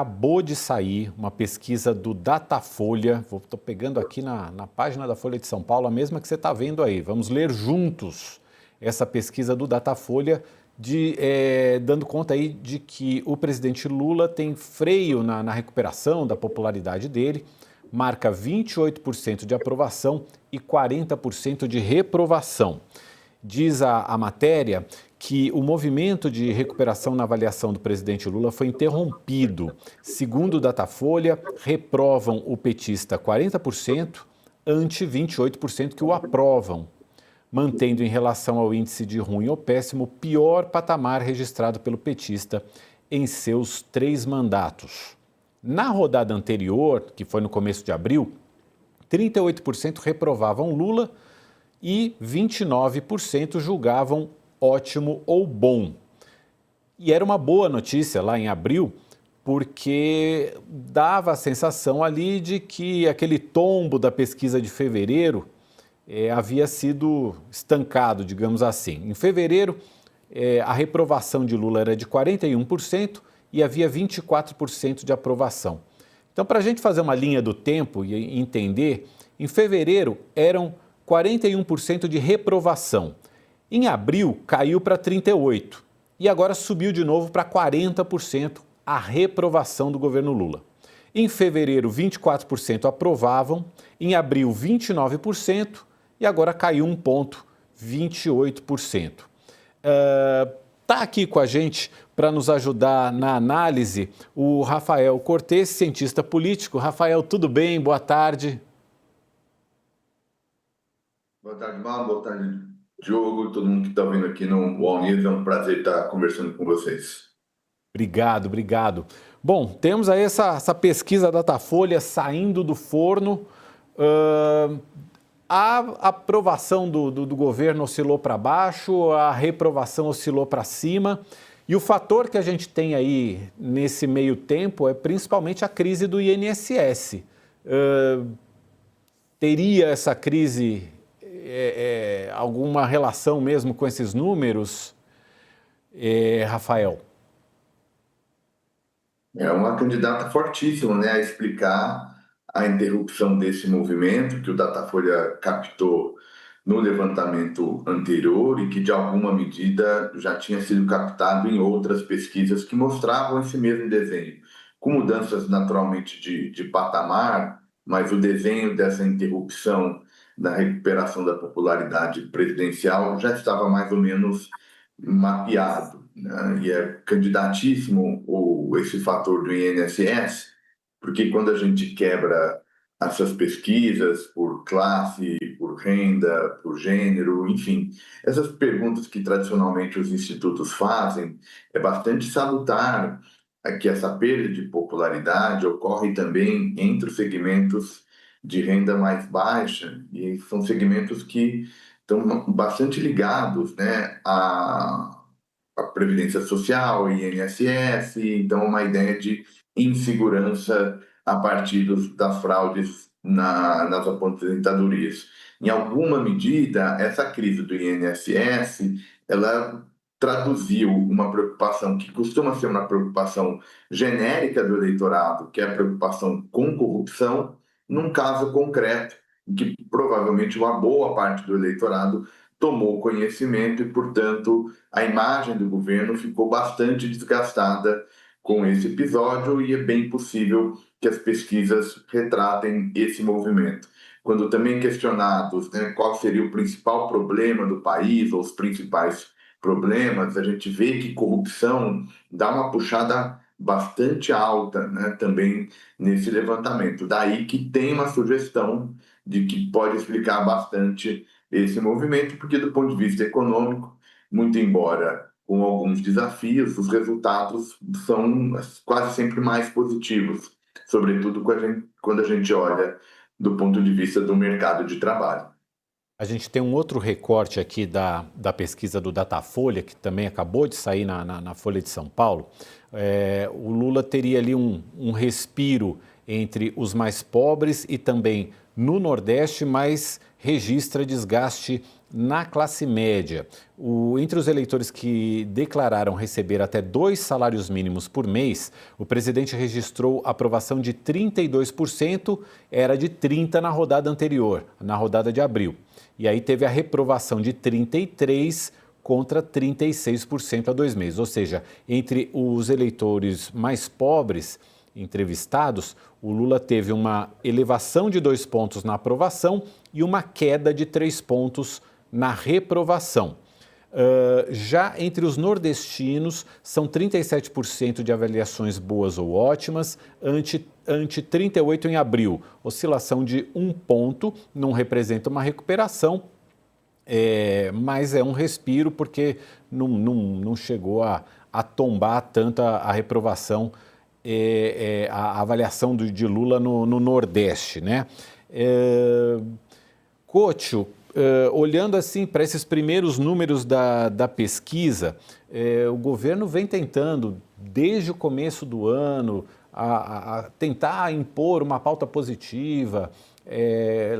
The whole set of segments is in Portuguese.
Acabou de sair uma pesquisa do Datafolha, estou pegando aqui na página da Folha de São Paulo, a mesma que você está vendo aí. Vamos ler juntos essa pesquisa do Datafolha, dando conta aí de que o presidente Lula tem freio na recuperação da popularidade dele, marca 28% de aprovação e 40% de reprovação. Diz a matéria que o movimento de recuperação na avaliação do presidente Lula foi interrompido. Segundo o Datafolha, reprovam o petista 40%, ante 28% que o aprovam, mantendo em relação ao índice de ruim ou péssimo o pior patamar registrado pelo petista em seus 3 mandatos. Na rodada anterior, que foi no começo de abril, 38% reprovavam Lula e 29% julgavam ótimo ou bom. E era uma boa notícia lá em abril, porque dava a sensação ali de que aquele tombo da pesquisa de fevereiro havia sido estancado, digamos assim. Em fevereiro, a reprovação de Lula era de 41% e havia 24% de aprovação. Então, para a gente fazer uma linha do tempo e entender, em fevereiro eram 41% de reprovação. Em abril, caiu para 38% e agora subiu de novo para 40% a reprovação do governo Lula. Em fevereiro, 24% aprovavam, em abril, 29% e agora caiu 1 ponto, 28%. Está aqui com a gente para nos ajudar na análise o Rafael Cortes, cientista político. Rafael, tudo bem? Boa tarde. Boa tarde, Mal. Boa tarde, Diogo, todo mundo que está vendo aqui no All News. É um prazer estar conversando com vocês. Obrigado. Bom, temos aí essa pesquisa Datafolha saindo do forno. A aprovação do governo oscilou para baixo, a reprovação oscilou para cima. E o fator que a gente tem aí nesse meio tempo é principalmente a crise do INSS. Teria essa crise alguma relação mesmo com esses números, Rafael? É uma candidata fortíssima, né, a explicar a interrupção desse movimento que o Datafolha captou no levantamento anterior e que, de alguma medida, já tinha sido captado em outras pesquisas que mostravam esse mesmo desenho, com mudanças naturalmente de patamar, mas o desenho dessa interrupção da recuperação da popularidade presidencial já estava mais ou menos mapeado, né? E é candidatíssimo esse fator do INSS, porque quando a gente quebra essas pesquisas por classe, por renda, por gênero, enfim, essas perguntas que tradicionalmente os institutos fazem, é bastante salutar que essa perda de popularidade ocorre também entre os segmentos de renda mais baixa, e são segmentos que estão bastante ligados, né, à Previdência Social, INSS, então uma ideia de insegurança a partir das fraudes nas aposentadorias. Em alguma medida, essa crise do INSS, ela traduziu uma preocupação que costuma ser uma preocupação genérica do eleitorado, que é a preocupação com corrupção, num caso concreto, em que provavelmente uma boa parte do eleitorado tomou conhecimento e, portanto, a imagem do governo ficou bastante desgastada com esse episódio e é bem possível que as pesquisas retratem esse movimento. Quando também questionados, né, qual seria o principal problema do país ou os principais problemas, a gente vê que corrupção dá uma puxada bastante alta, né, também nesse levantamento. Daí que tem uma sugestão de que pode explicar bastante esse movimento, porque do ponto de vista econômico, muito embora com alguns desafios, os resultados são quase sempre mais positivos, sobretudo quando a gente olha do ponto de vista do mercado de trabalho. A gente tem um outro recorte aqui da pesquisa do Datafolha, que também acabou de sair na Folha de São Paulo. O Lula teria ali um respiro entre os mais pobres e também no Nordeste, mas registra desgaste na classe média. Entre os eleitores que declararam receber até 2 salários mínimos por mês, o presidente registrou aprovação de 32%, era de 30% na rodada anterior, na rodada de abril. E aí teve a reprovação de 33% contra 36% há 2 meses. Ou seja, entre os eleitores mais pobres entrevistados, o Lula teve uma elevação de 2 pontos na aprovação e uma queda de 3 pontos na reprovação. Já entre os nordestinos, são 37% de avaliações boas ou ótimas, ante 38% em abril. Oscilação de 1 ponto, não representa uma recuperação, mas é um respiro porque não chegou a tombar tanto a reprovação, a avaliação de Lula no Nordeste, né? Couto, olhando assim para esses primeiros números da pesquisa, o governo vem tentando, desde o começo do ano, a tentar impor uma pauta positiva,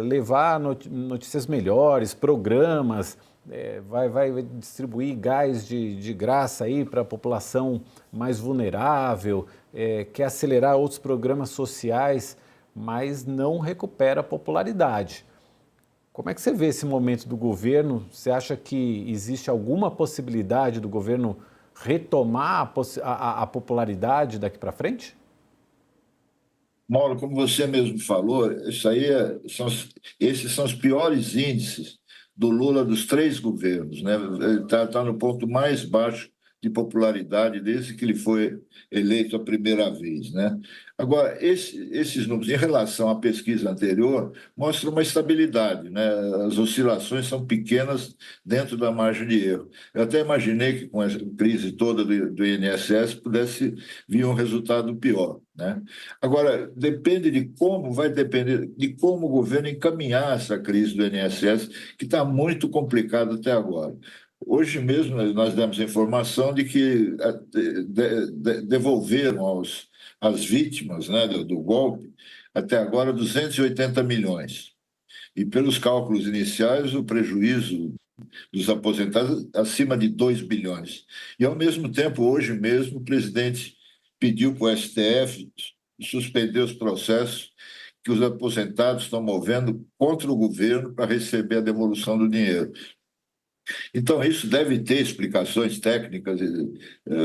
levar notícias melhores, programas, vai distribuir gás de graça aí para a população mais vulnerável, quer acelerar outros programas sociais, mas não recupera a popularidade. Como é que você vê esse momento do governo? Você acha que existe alguma possibilidade do governo retomar a popularidade daqui para frente? Mauro, como você mesmo falou, esses são os piores índices do Lula dos 3 governos, né? Ele está no ponto mais baixo de popularidade desde que ele foi eleito a primeira vez, né? Agora, esses números, em relação à pesquisa anterior, mostram uma estabilidade, né? As oscilações são pequenas dentro da margem de erro. Eu até imaginei que com a crise toda do INSS pudesse vir um resultado pior, né? Agora, vai depender de como o governo encaminhar essa crise do INSS, que está muito complicada até agora. Hoje mesmo nós demos a informação de que devolveram às vítimas, né, do golpe até agora 280 milhões. E pelos cálculos iniciais, o prejuízo dos aposentados acima de 2 bilhões. E, ao mesmo tempo, hoje mesmo, o presidente pediu para o STF suspender os processos que os aposentados estão movendo contra o governo para receber a devolução do dinheiro. Então, isso deve ter explicações técnicas,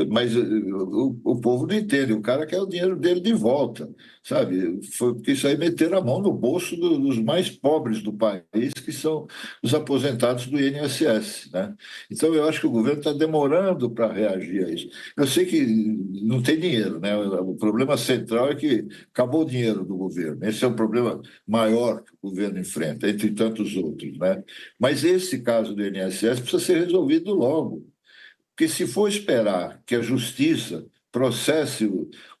mas o povo não entende. O cara quer o dinheiro dele de volta, sabe? Porque isso aí meteram a mão no bolso dos mais pobres do país, que são os aposentados do INSS, né? Então, eu acho que o governo está demorando para reagir a isso. Eu sei que não tem dinheiro, né? O problema central é que acabou o dinheiro do governo. Esse é o problema maior que o governo enfrenta, entre tantos outros, né? Mas esse caso do INSS precisa ser resolvido logo, porque se for esperar que a justiça processe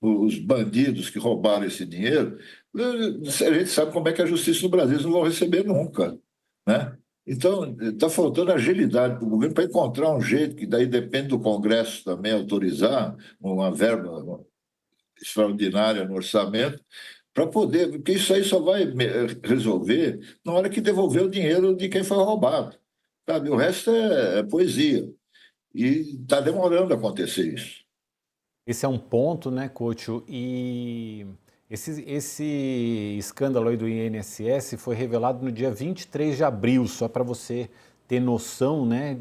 os bandidos que roubaram esse dinheiro, a gente sabe como é que a justiça no Brasil não vai receber nunca, né? Então, está faltando agilidade para o governo para encontrar um jeito, que daí depende do Congresso também autorizar uma verba extraordinária no orçamento, para poder, porque isso aí só vai resolver na hora que devolver o dinheiro de quem foi roubado, sabe? O resto é poesia. E está demorando a acontecer isso. Esse é um ponto, né, Couto? E esse escândalo aí do INSS foi revelado no dia 23 de abril, só para você ter noção, né,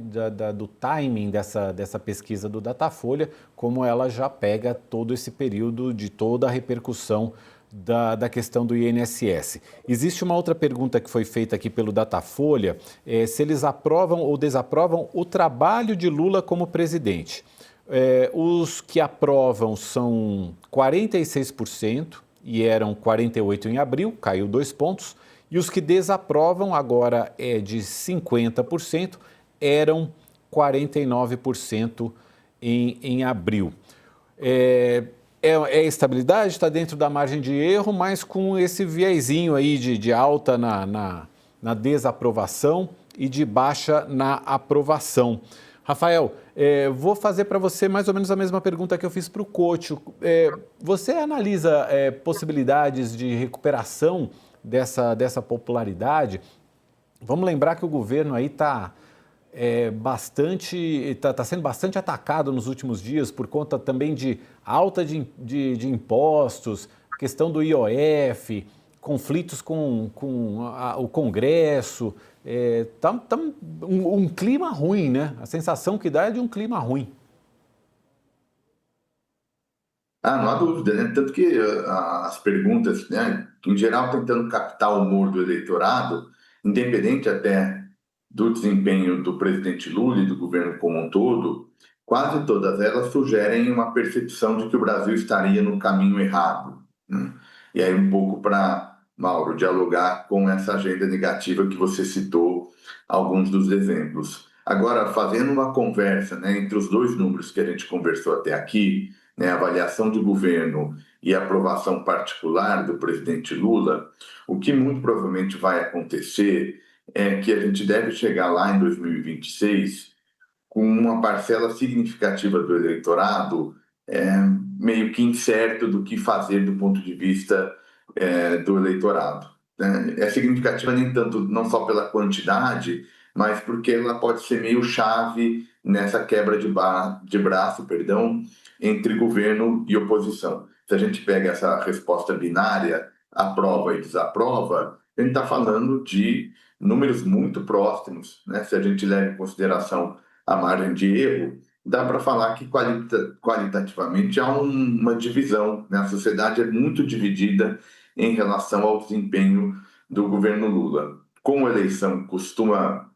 do timing dessa pesquisa do Datafolha, como ela já pega todo esse período de toda a repercussão da questão do INSS. Existe uma outra pergunta que foi feita aqui pelo Datafolha, se eles aprovam ou desaprovam o trabalho de Lula como presidente. Os que aprovam são 46% e eram 48% em abril, caiu 2 pontos, e os que desaprovam agora é de 50%, eram 49% em abril. É estabilidade, está dentro da margem de erro, mas com esse viezinho aí de alta na desaprovação e de baixa na aprovação. Rafael, vou fazer para você mais ou menos a mesma pergunta que eu fiz para o Couto. Você analisa possibilidades de recuperação dessa popularidade Vamos lembrar que o governo aí está sendo bastante atacado nos últimos dias por conta também de alta de impostos, questão do IOF, conflitos com o Congresso. Um clima ruim, né? A sensação que dá é de um clima ruim. Ah, não há dúvida, né? Tanto que as perguntas, né, em geral, tentando captar o humor do eleitorado, independente até do desempenho do presidente Lula e do governo como um todo, quase todas elas sugerem uma percepção de que o Brasil estaria no caminho errado, né? E aí, um pouco para, Mauro, dialogar com essa agenda negativa que você citou alguns dos exemplos. Agora, fazendo uma conversa, né, entre os dois números que a gente conversou até aqui, né, avaliação de governo e aprovação particular do presidente Lula, o que muito provavelmente vai acontecer é que a gente deve chegar lá em 2026 com uma parcela significativa do eleitorado meio que incerto do que fazer do ponto de vista do eleitorado, né? É significativa nem tanto, não só pela quantidade, mas porque ela pode ser meio chave nessa quebra de braço, perdão, entre governo e oposição. Se a gente pega essa resposta binária, aprova e desaprova, a gente está falando de números muito próximos, né? Se a gente leva em consideração a margem de erro, dá para falar que qualitativamente há uma divisão, né? A sociedade é muito dividida em relação ao desempenho do governo Lula. Como a eleição costuma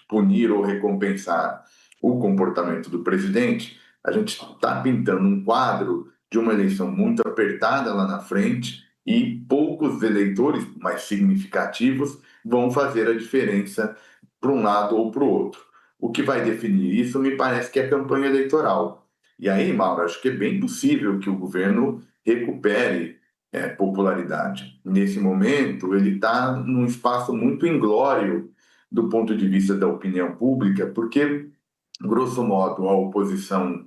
punir ou recompensar o comportamento do presidente, a gente está pintando um quadro de uma eleição muito apertada lá na frente e poucos eleitores mais significativos vão fazer a diferença para um lado ou para o outro. O que vai definir isso me parece que é a campanha eleitoral. E aí, Mauro, acho que é bem possível que o governo recupere popularidade. Nesse momento, ele está num espaço muito inglório do ponto de vista da opinião pública, porque, grosso modo, a oposição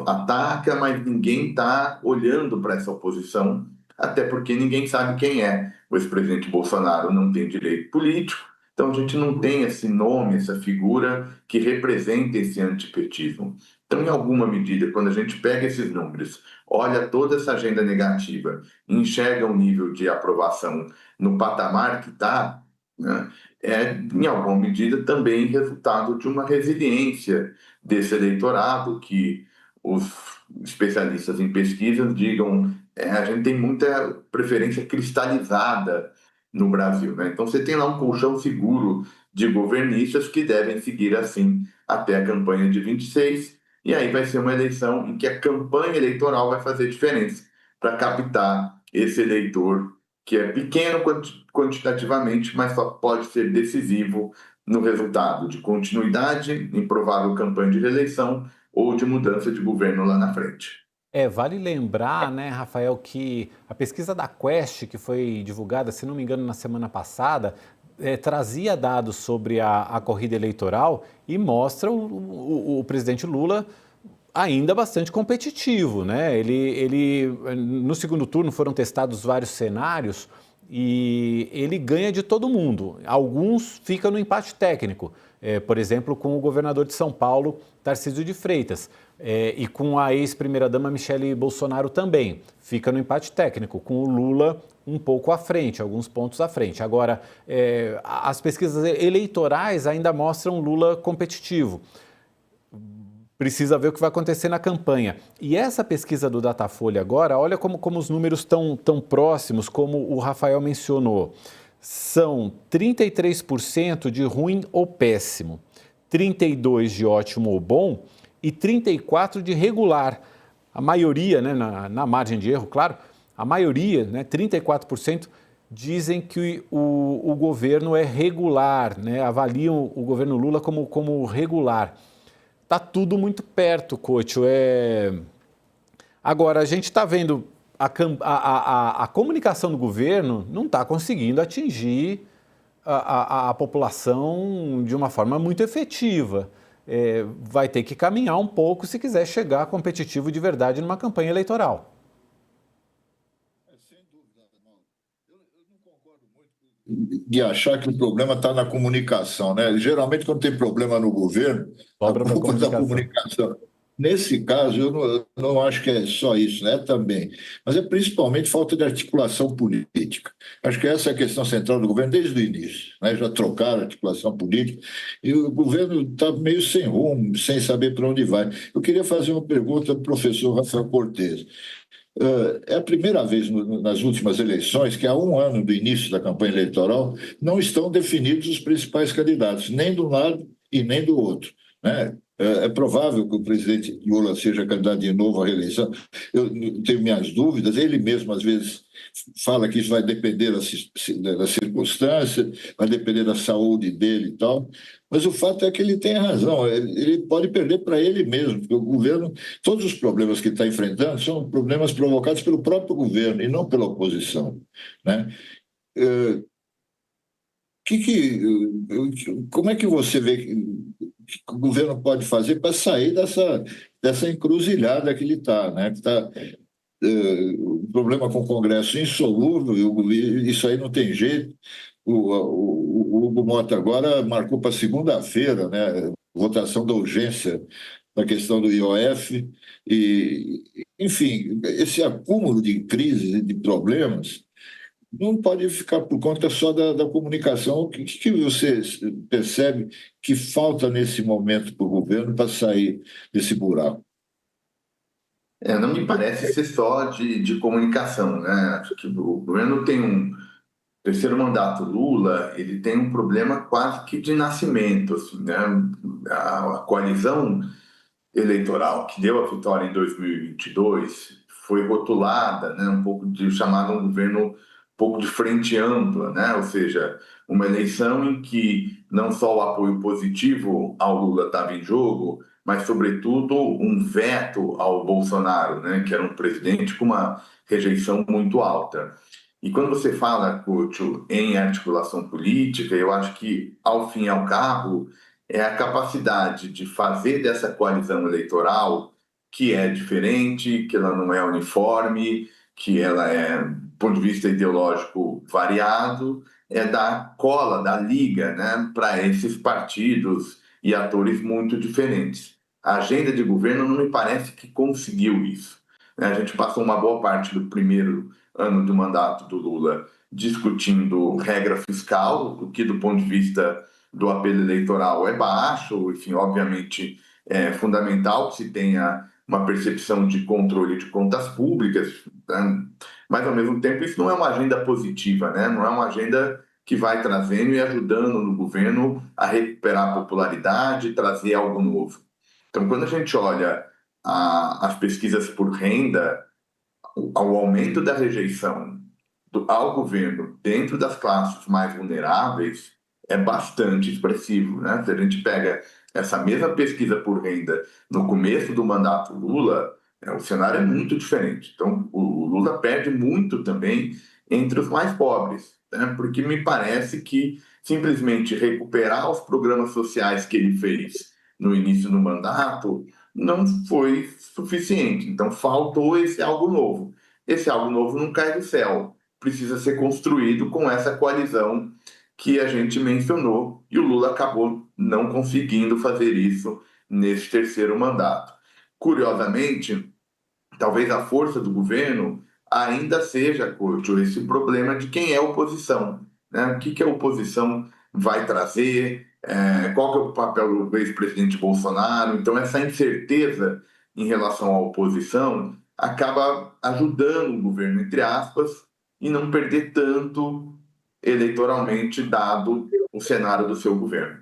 ataca, mas ninguém está olhando para essa oposição, até porque ninguém sabe quem é. O ex-presidente Bolsonaro não tem direito político, então a gente não tem esse nome, essa figura que representa esse antipetismo. Então, em alguma medida, quando a gente pega esses números, olha toda essa agenda negativa, enxerga o nível de aprovação no patamar que está, né, em alguma medida, também resultado de uma resiliência desse eleitorado que os especialistas em pesquisas digam a gente tem muita preferência cristalizada no Brasil, né? Então você tem lá um colchão seguro de governistas que devem seguir assim até a campanha de 26, e aí vai ser uma eleição em que a campanha eleitoral vai fazer diferença para captar esse eleitor que é pequeno quantitativamente, mas só pode ser decisivo no resultado de continuidade em provável campanha de reeleição ou de mudança de governo lá na frente. Vale lembrar, né, Rafael, que a pesquisa da Quest, que foi divulgada, se não me engano, na semana passada, trazia dados sobre a corrida eleitoral e mostra o presidente Lula ainda bastante competitivo, né? No segundo turno foram testados vários cenários e ele ganha de todo mundo. Alguns ficam no empate técnico, por exemplo, com o governador de São Paulo, Tarcísio de Freitas, e com a ex-primeira-dama Michele Bolsonaro também. Fica no empate técnico, com o Lula um pouco à frente, alguns pontos à frente. Agora, as pesquisas eleitorais ainda mostram Lula competitivo. Precisa ver o que vai acontecer na campanha. E essa pesquisa do Datafolha agora, olha como os números estão tão próximos, como o Rafael mencionou. São 33% de ruim ou péssimo, 32% de ótimo ou bom e 34% de regular. A maioria, né, na margem de erro, claro, a maioria, né, 34%, dizem que o governo é regular, né, avaliam o governo Lula como regular. Está tudo muito perto, Couto. Agora, a gente está vendo a comunicação do governo não está conseguindo atingir a população de uma forma muito efetiva. Vai ter que caminhar um pouco se quiser chegar competitivo de verdade numa campanha eleitoral. Sem dúvida, De achar que o problema está na comunicação, né? Geralmente, quando tem problema no governo, a Sobra para culpa é da comunicação. comunicação. Nesse caso, eu não acho que é só isso, né? Também. Mas é principalmente falta de articulação política. Acho que essa é a questão central do governo desde o início, né? Já trocaram a articulação política e o governo está meio sem rumo, sem saber para onde vai. Eu queria fazer uma pergunta ao professor Rafael Cortes. É a primeira vez nas últimas eleições que, há um ano do início da campanha eleitoral, não estão definidos os principais candidatos, nem de um lado e nem do outro, né? É provável que o presidente Lula seja candidato de novo à reeleição. Eu tenho minhas dúvidas. Ele mesmo, às vezes, fala que isso vai depender da circunstância, vai depender da saúde dele e tal. Mas o fato é que ele tem razão. Ele pode perder para ele mesmo, porque o governo, todos os problemas que está enfrentando são problemas provocados pelo próprio governo e não pela oposição, né? Como é que você vê que o governo pode fazer para sair dessa encruzilhada que ele está, né? Que está o problema com o Congresso insolúvel, isso aí não tem jeito. O Hugo Mota agora marcou para segunda-feira, né? Votação da urgência da questão do IOF, e, enfim, esse acúmulo de crises e de problemas não pode ficar por conta só da comunicação. O que você percebe que falta nesse momento para o governo para sair desse buraco? Não me parece ser só de comunicação, né? Acho que o governo tem um terceiro mandato Lula, ele tem um problema quase que de nascimento, assim, né? A coalizão eleitoral que deu a vitória em 2022 foi rotulada, né, um pouco de chamado um governo um pouco de frente ampla, né? Ou seja, uma eleição em que não só o apoio positivo ao Lula estava em jogo, mas sobretudo um veto ao Bolsonaro, né, que era um presidente com uma rejeição muito alta. E quando você fala, Couto, em articulação política, eu acho que, ao fim e ao cabo, é a capacidade de fazer dessa coalizão eleitoral, que é diferente, que ela não é uniforme, que ela é, do ponto de vista ideológico, variado, é dar cola, dar liga, né, para esses partidos e atores muito diferentes. A agenda de governo não me parece que conseguiu isso, né? A gente passou uma boa parte do primeiro ano do mandato do Lula discutindo regra fiscal, o que, do ponto de vista do apelo eleitoral, é baixo. Enfim, obviamente é fundamental que se tenha uma percepção de controle de contas públicas, né? Mas, ao mesmo tempo, isso não é uma agenda positiva, né? Não é uma agenda que vai trazendo e ajudando no governo a recuperar a popularidade, trazer algo novo. Então, quando a gente olha as pesquisas por renda, ao aumento da rejeição ao governo dentro das classes mais vulneráveis é bastante expressivo, né? Se a gente pega essa mesma pesquisa por renda no começo do mandato Lula, o cenário é muito diferente. Então, o Lula perde muito também entre os mais pobres, né? Porque me parece que simplesmente recuperar os programas sociais que ele fez no início do mandato não foi suficiente. Então, faltou esse algo novo. Esse algo novo não cai do céu, precisa ser construído com essa coalizão que a gente mencionou, e o Lula acabou não conseguindo fazer isso nesse terceiro mandato. Curiosamente, talvez a força do governo ainda seja, Couto, esse problema de quem é oposição, né? O que a oposição vai trazer, qual que é o papel do ex-presidente Bolsonaro. Então, essa incerteza em relação à oposição acaba ajudando o governo, entre aspas, e não perder tanto eleitoralmente, dado o cenário do seu governo.